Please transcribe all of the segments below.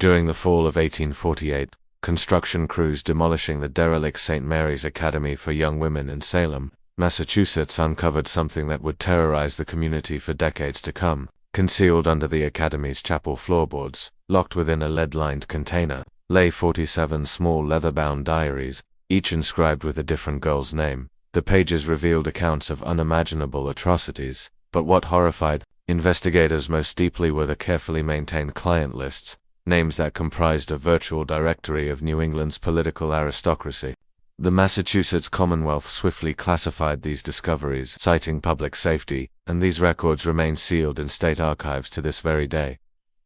During the fall of 1848, construction crews demolishing the derelict St. Mary's Academy for Young Women in Salem, Massachusetts uncovered something that would terrorize the community for decades to come. Concealed under the Academy's chapel floorboards, locked within a lead-lined container, lay 47 small leather-bound diaries, each inscribed with a different girl's name. The pages revealed accounts of unimaginable atrocities, but what horrified investigators most deeply were the carefully maintained client lists, names that comprised a virtual directory of New England's political aristocracy. The Massachusetts Commonwealth swiftly classified these discoveries, citing public safety, and these records remain sealed in state archives to this very day.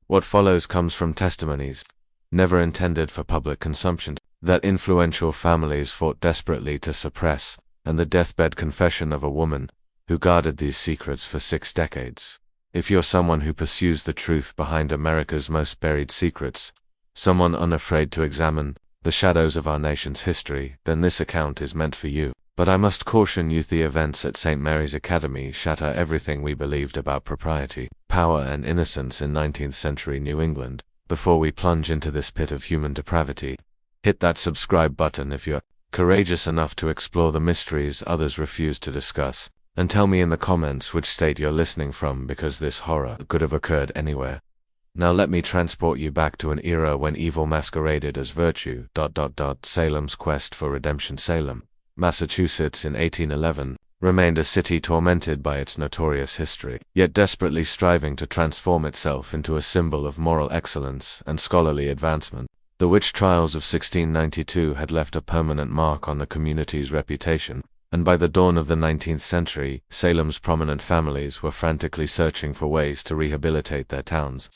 What follows comes from testimonies, never intended for public consumption, that influential families fought desperately to suppress, and the deathbed confession of a woman who guarded these secrets for 6 decades. If you're someone who pursues the truth behind America's most buried secrets, someone unafraid to examine the shadows of our nation's history, then this account is meant for you. But I must caution you, the events at St. Mary's Academy shatter everything we believed about propriety, power and innocence in 19th century New England. Before we plunge into this pit of human depravity, hit that subscribe button if you're courageous enough to explore the mysteries others refuse to discuss, and tell me in the comments which state you're listening from, because this horror could have occurred anywhere. Now let me transport you back to an era when evil masqueraded as virtue. Salem's quest for redemption. Salem, Massachusetts in 1811, remained a city tormented by its notorious history, yet desperately striving to transform itself into a symbol of moral excellence and scholarly advancement. The witch trials of 1692 had left a permanent mark on the community's reputation, and by the dawn of the 19th century, Salem's prominent families were frantically searching for ways to rehabilitate their towns.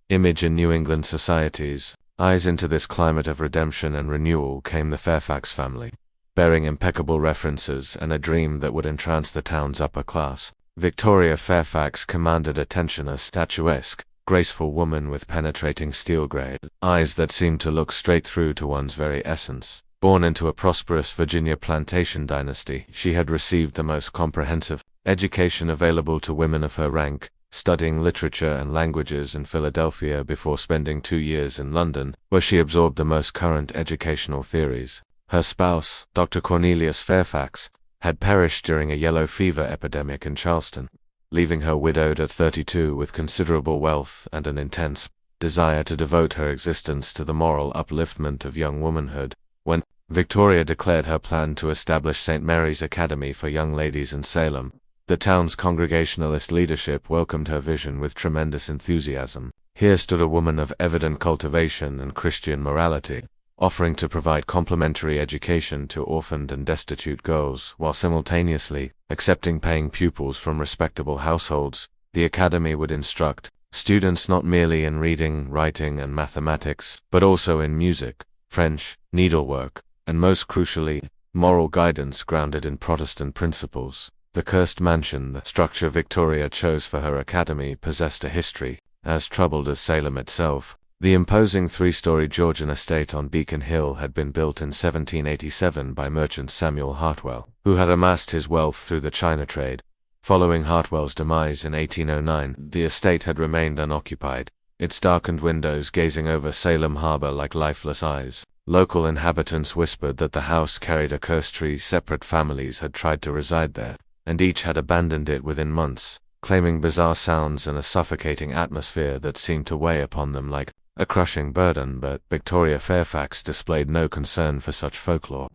Image in New England society's eyes into this climate of redemption and renewal came the Fairfax family, bearing impeccable references and a dream that would entrance the town's upper class. Victoria Fairfax commanded attention, a statuesque, graceful woman with penetrating steel-gray eyes that seemed to look straight through to one's very essence. Born into a prosperous Virginia plantation dynasty, she had received the most comprehensive education available to women of her rank, studying literature and languages in Philadelphia before spending 2 years in London, where she absorbed the most current educational theories. Her spouse, Dr. Cornelius Fairfax, had perished during a yellow fever epidemic in Charleston, leaving her widowed at 32 with considerable wealth and an intense desire to devote her existence to the moral upliftment of young womanhood. When Victoria declared her plan to establish St. Mary's Academy for Young Ladies in Salem, the town's Congregationalist leadership welcomed her vision with tremendous enthusiasm. Here stood a woman of evident cultivation and Christian morality, offering to provide complimentary education to orphaned and destitute girls, while simultaneously accepting paying pupils from respectable households. The academy would instruct students not merely in reading, writing, and mathematics, but also in music, French, needlework, and most crucially, moral guidance grounded in Protestant principles. The cursed mansion, the structure Victoria chose for her academy, possessed a history as troubled as Salem itself. The imposing 3-story Georgian estate on Beacon Hill had been built in 1787 by merchant Samuel Hartwell, who had amassed his wealth through the China trade. Following Hartwell's demise in 1809, the estate had remained unoccupied, its darkened windows gazing over Salem harbor like lifeless eyes. Local inhabitants whispered that the house carried a cursed tree. Separate families had tried to reside there, and each had abandoned it within months, claiming bizarre sounds and a suffocating atmosphere that seemed to weigh upon them like a crushing burden. But Victoria Fairfax displayed no concern for such folklore.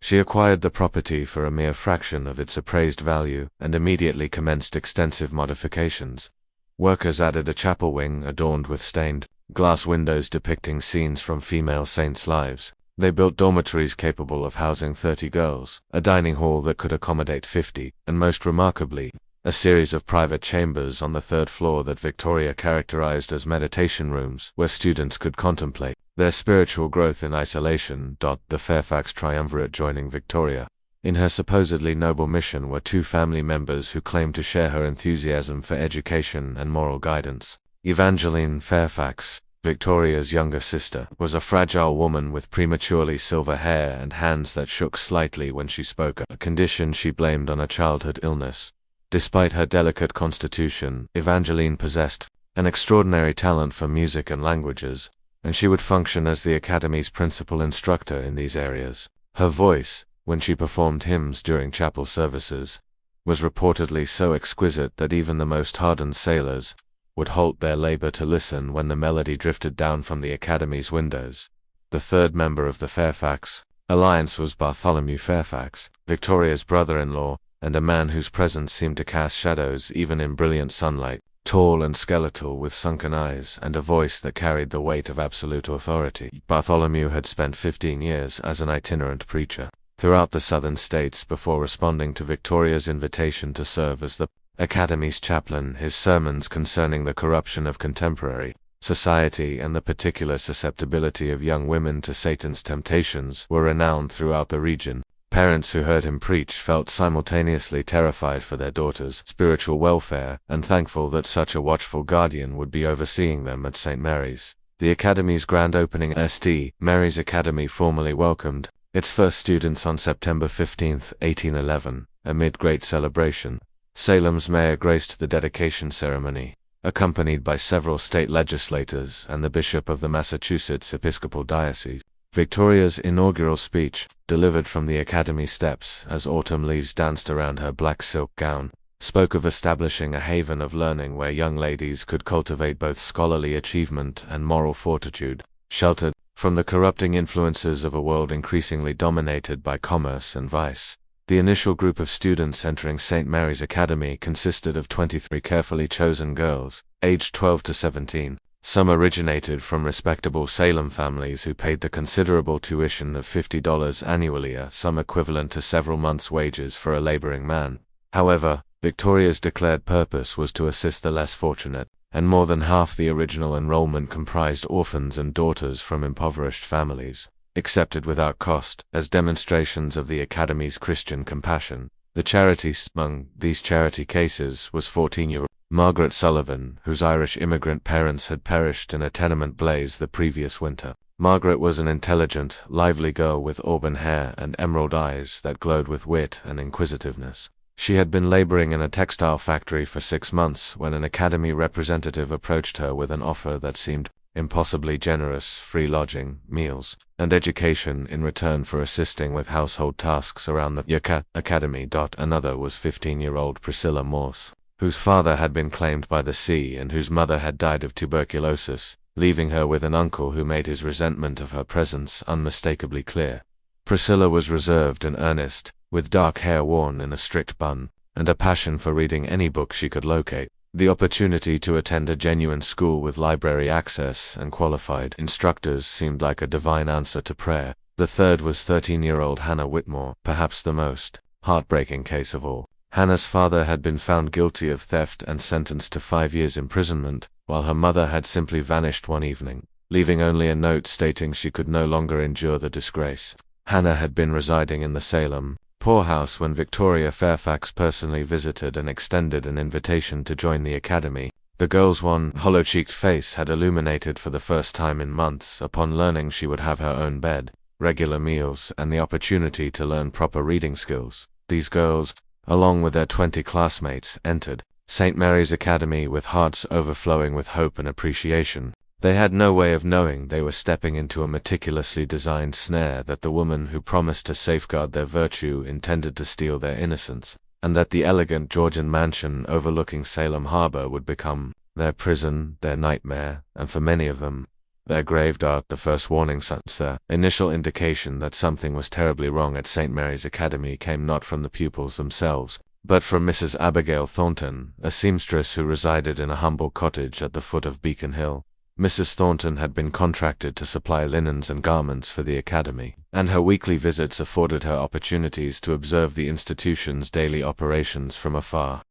She acquired the property for a mere fraction of its appraised value and immediately commenced extensive modifications. Workers added a chapel wing adorned with stained glass windows depicting scenes from female saints' lives. They built dormitories capable of housing 30 girls, a dining hall that could accommodate 50, and most remarkably, a series of private chambers on the 3rd floor that Victoria characterized as meditation rooms, where students could contemplate their spiritual growth in isolation. The Fairfax triumvirate joining Victoria in her supposedly noble mission were 2 family members who claimed to share her enthusiasm for education and moral guidance. Evangeline Fairfax, Victoria's younger sister, was a fragile woman with prematurely silver hair and hands that shook slightly when she spoke, a condition she blamed on a childhood illness. Despite her delicate constitution, Evangeline possessed an extraordinary talent for music and languages. and she would function as the Academy's principal instructor in these areas. Her voice, when she performed hymns during chapel services, was reportedly so exquisite that even the most hardened sailors would halt their labor to listen when the melody drifted down from the Academy's windows. The third member of the Fairfax alliance was Bartholomew Fairfax, Victoria's brother-in-law, and a man whose presence seemed to cast shadows even in brilliant sunlight. Tall and skeletal, with sunken eyes and a voice that carried the weight of absolute authority, Bartholomew had spent 15 years as an itinerant preacher throughout the southern states before responding to Victoria's invitation to serve as the Academy's chaplain. His sermons concerning the corruption of contemporary society and the particular susceptibility of young women to Satan's temptations were renowned throughout the region. Parents who heard him preach felt simultaneously terrified for their daughters' spiritual welfare and thankful that such a watchful guardian would be overseeing them at St. Mary's. The Academy's grand opening, St. Mary's Academy, formally welcomed its first students on September 15, 1811, amid great celebration. Salem's mayor graced the dedication ceremony, accompanied by several state legislators and the bishop of the Massachusetts Episcopal Diocese. Victoria's inaugural speech, delivered from the Academy steps as autumn leaves danced around her black silk gown, spoke of establishing a haven of learning where young ladies could cultivate both scholarly achievement and moral fortitude, sheltered from the corrupting influences of a world increasingly dominated by commerce and vice. The initial group of students entering St. Mary's Academy consisted of 23 carefully chosen girls, aged 12 to 17. Some originated from respectable Salem families who paid the considerable tuition of $50 annually, a sum equivalent to several months' wages for a laboring man. However, Victoria's declared purpose was to assist the less fortunate, and more than half the original enrollment comprised orphans and daughters from impoverished families, accepted without cost, as demonstrations of the Academy's Christian compassion. The charity among these charity cases was 14-year-old Margaret Sullivan, whose Irish immigrant parents had perished in a tenement blaze the previous winter. Margaret was an intelligent, lively girl with auburn hair and emerald eyes that glowed with wit and inquisitiveness. She had been laboring in a textile factory for 6 months when an Academy representative approached her with an offer that seemed impossibly generous: free lodging, meals, and education in return for assisting with household tasks around the Academy. Another was 15-year-old Priscilla Morse, whose father had been claimed by the sea and whose mother had died of tuberculosis, leaving her with an uncle who made his resentment of her presence unmistakably clear. Priscilla was reserved and earnest, with dark hair worn in a strict bun, and a passion for reading any book she could locate. The opportunity to attend a genuine school with library access and qualified instructors seemed like a divine answer to prayer. The third was 13-year-old Hannah Whitmore, perhaps the most heartbreaking case of all. Hannah's father had been found guilty of theft and sentenced to 5 years imprisonment, while her mother had simply vanished one evening, leaving only a note stating she could no longer endure the disgrace. Hannah had been residing in the Salem poorhouse when Victoria Fairfax personally visited and extended an invitation to join the Academy. The girl's one hollow-cheeked face had illuminated for the first time in months upon learning she would have her own bed, regular meals, and the opportunity to learn proper reading skills. These girls, along with their 20 classmates, entered St. Mary's Academy with hearts overflowing with hope and appreciation. They had no way of knowing they were stepping into a meticulously designed snare, that the woman who promised to safeguard their virtue intended to steal their innocence, and that the elegant Georgian mansion overlooking Salem Harbor would become their prison, their nightmare, and for many of them, their grave. The first warning signs, the initial indication that something was terribly wrong at St. Mary's Academy, came not from the pupils themselves, but from Mrs. Abigail Thornton, a seamstress who resided in a humble cottage at the foot of Beacon Hill. Mrs. Thornton had been contracted to supply linens and garments for the Academy, and her weekly visits afforded her opportunities to observe the institution's daily operations from afar.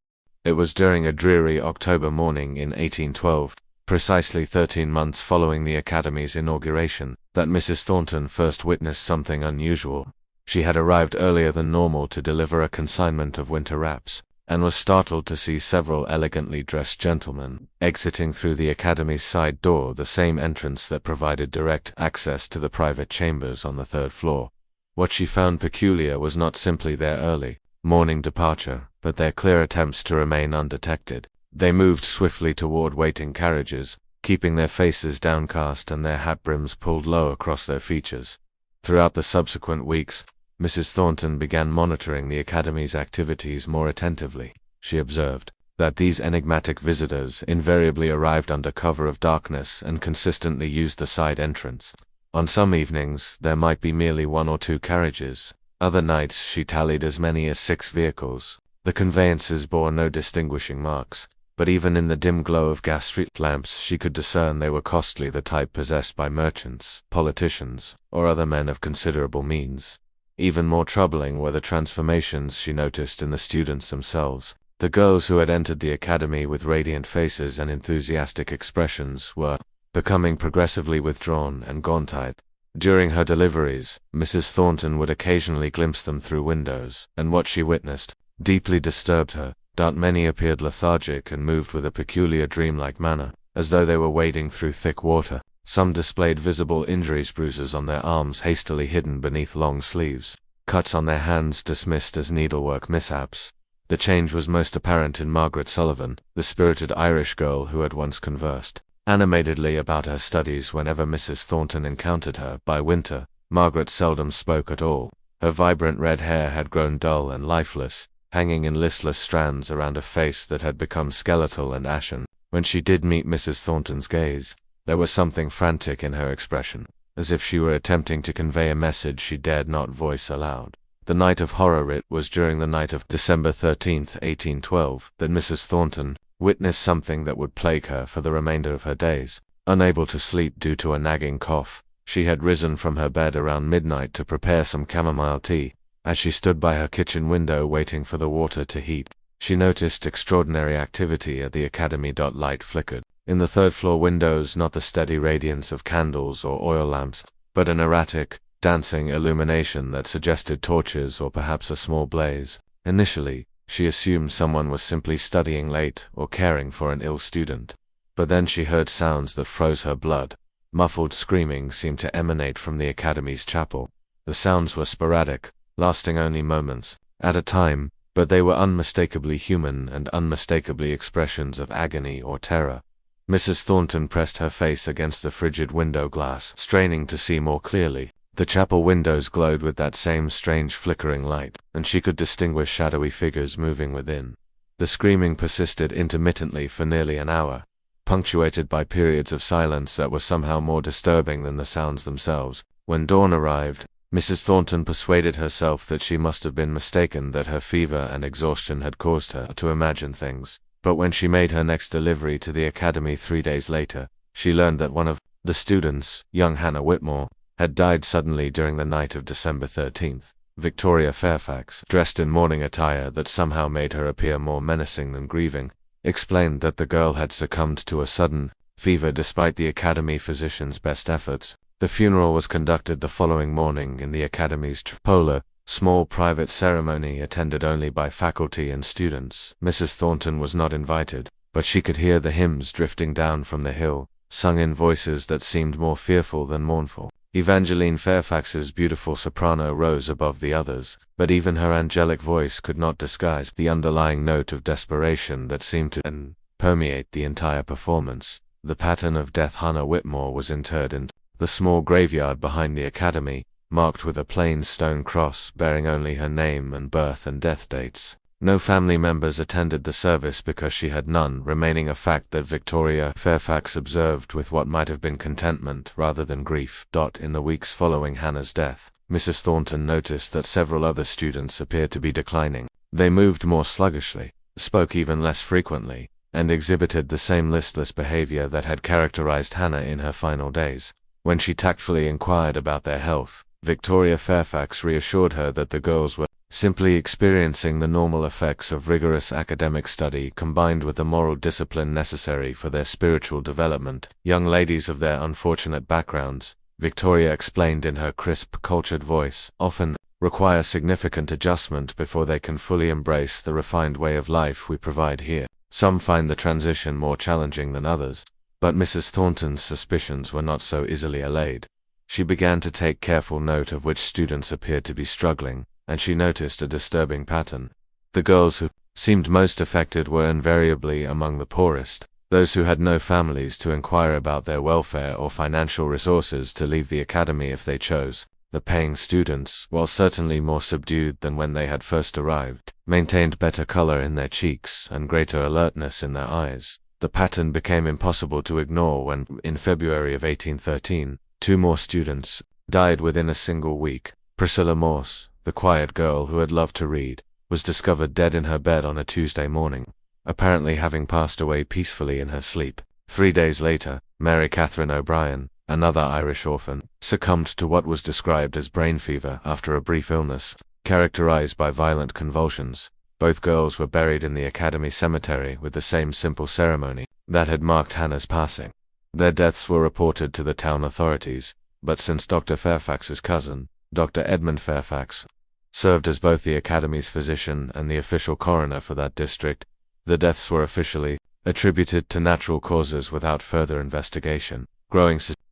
It was during a dreary October morning in 1812, precisely 13 months following the Academy's inauguration, that Mrs. Thornton first witnessed something unusual. She had arrived earlier than normal to deliver a consignment of winter wraps, and was startled to see several elegantly dressed gentlemen exiting through the Academy's side door, the same entrance that provided direct access to the private chambers on the 3rd floor. What she found peculiar was not simply their early morning departure, but their clear attempts to remain undetected. They moved swiftly toward waiting carriages, keeping their faces downcast and their hat brims pulled low across their features. Throughout the subsequent weeks, Mrs. Thornton began monitoring the academy's activities more attentively. She observed that these enigmatic visitors invariably arrived under cover of darkness and consistently used the side entrance. On some evenings, there might be merely 1 or 2 carriages. Other nights she tallied as many as 6 vehicles. The conveyances bore no distinguishing marks, but even in the dim glow of gas street lamps she could discern they were costly, the type possessed by merchants, politicians, or other men of considerable means. Even more troubling were the transformations she noticed in the students themselves. The girls who had entered the academy with radiant faces and enthusiastic expressions were becoming progressively withdrawn and gaunt-eyed. During her deliveries, Mrs. Thornton would occasionally glimpse them through windows, and what she witnessed deeply disturbed her. Many appeared lethargic and moved with a peculiar dreamlike manner, as though they were wading through thick water. Some displayed visible injuries, bruises on their arms hastily hidden beneath long sleeves, cuts on their hands dismissed as needlework mishaps. The change was most apparent in Margaret Sullivan, the spirited Irish girl who had once conversed animatedly about her studies whenever Mrs. Thornton encountered her. By winter, Margaret seldom spoke at all. Her vibrant red hair had grown dull and lifeless, hanging in listless strands around a face that had become skeletal and ashen. When she did meet Mrs. Thornton's gaze, there was something frantic in her expression, as if she were attempting to convey a message she dared not voice aloud. The night of horror. It was during the night of December 13, 1812, that Mrs. Thornton witnessed something that would plague her for the remainder of her days. Unable to sleep due to a nagging cough, she had risen from her bed around midnight to prepare some chamomile tea. As she stood by her kitchen window waiting for the water to heat, she noticed extraordinary activity at the academy. Light flickered in the third-floor windows, not the steady radiance of candles or oil lamps, but an erratic, dancing illumination that suggested torches or perhaps a small blaze. Initially, she assumed someone was simply studying late or caring for an ill student. But then she heard sounds that froze her blood. Muffled screaming seemed to emanate from the academy's chapel. The sounds were sporadic, lasting only moments at a time, but they were unmistakably human and unmistakably expressions of agony or terror. Mrs. Thornton pressed her face against the frigid window glass, straining to see more clearly. The chapel windows glowed with that same strange flickering light, and she could distinguish shadowy figures moving within. The screaming persisted intermittently for nearly an hour, punctuated by periods of silence that were somehow more disturbing than the sounds themselves. When dawn arrived, Mrs. Thornton persuaded herself that she must have been mistaken, that her fever and exhaustion had caused her to imagine things. But when she made her next delivery to the academy 3 days later, she learned that one of the students, young Hannah Whitmore, had died suddenly during the night of December 13th. Victoria Fairfax, dressed in mourning attire that somehow made her appear more menacing than grieving, explained that the girl had succumbed to a sudden fever despite the academy physician's best efforts. The funeral was conducted the following morning in the academy's trapolo, small private ceremony attended only by faculty and students. Mrs. Thornton was not invited, but she could hear the hymns drifting down from the hill, sung in voices that seemed more fearful than mournful. Evangeline Fairfax's beautiful soprano rose above the others, but even her angelic voice could not disguise the underlying note of desperation that seemed to permeate the entire performance. The pattern of death. Hannah Whitmore was interred in the small graveyard behind the academy, marked with a plain stone cross bearing only her name and birth and death dates. No family members attended the service because she had none, remaining a fact that Victoria Fairfax observed with what might have been contentment rather than grief. In the weeks following Hannah's death, Mrs. Thornton noticed that several other students appeared to be declining. They moved more sluggishly, spoke even less frequently, and exhibited the same listless behavior that had characterized Hannah in her final days. When she tactfully inquired about their health, Victoria Fairfax reassured her that the girls were simply experiencing the normal effects of rigorous academic study combined with the moral discipline necessary for their spiritual development. Young ladies of their unfortunate backgrounds, Victoria explained in her crisp, cultured voice, often require significant adjustment before they can fully embrace the refined way of life we provide here. Some find the transition more challenging than others, but Mrs. Thornton's suspicions were not so easily allayed. She began to take careful note of which students appeared to be struggling, and she noticed a disturbing pattern. The girls who seemed most affected were invariably among the poorest. Those who had no families to inquire about their welfare or financial resources to leave the academy if they chose. The paying students, while certainly more subdued than when they had first arrived, maintained better color in their cheeks and greater alertness in their eyes. The pattern became impossible to ignore when, in February of 1813, 2 more students died within a single week. Priscilla Morse, the quiet girl who had loved to read, was discovered dead in her bed on a Tuesday morning, apparently having passed away peacefully in her sleep. 3 days later, Mary Catherine O'Brien, another Irish orphan, succumbed to what was described as brain fever after a brief illness, characterized by violent convulsions. Both girls were buried in the Academy Cemetery with the same simple ceremony that had marked Hannah's passing. Their deaths were reported to the town authorities, but since Dr. Fairfax's cousin, Dr. Edmund Fairfax, served as both the Academy's physician and the official coroner for that district, the deaths were officially attributed to natural causes without further investigation.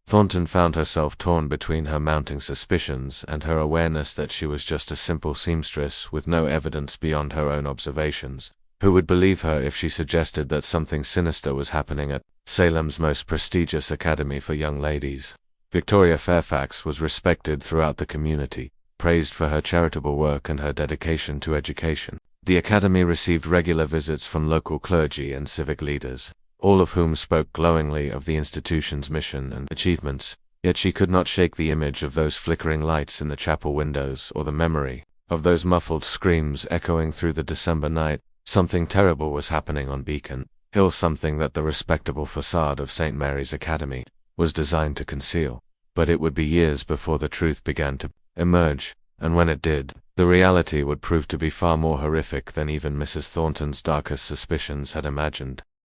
Thornton found herself torn between her mounting suspicions and her awareness that she was just a simple seamstress with no evidence beyond her own observations. Who would believe her if she suggested that something sinister was happening at Salem's most prestigious academy for young ladies? Victoria Fairfax was respected throughout the community, praised for her charitable work and her dedication to education. The academy received regular visits from local clergy and civic leaders, all of whom spoke glowingly of the institution's mission and achievements, yet she could not shake the image of those flickering lights in the chapel windows or the memory of those muffled screams echoing through the December night. Something terrible was happening on Beacon Hill, something that the respectable facade of St. Mary's Academy was designed to conceal. But it would be years before the truth began to emerge, and when it did, the reality would prove to be far more horrific than even Mrs. Thornton's darkest suspicions had imagined.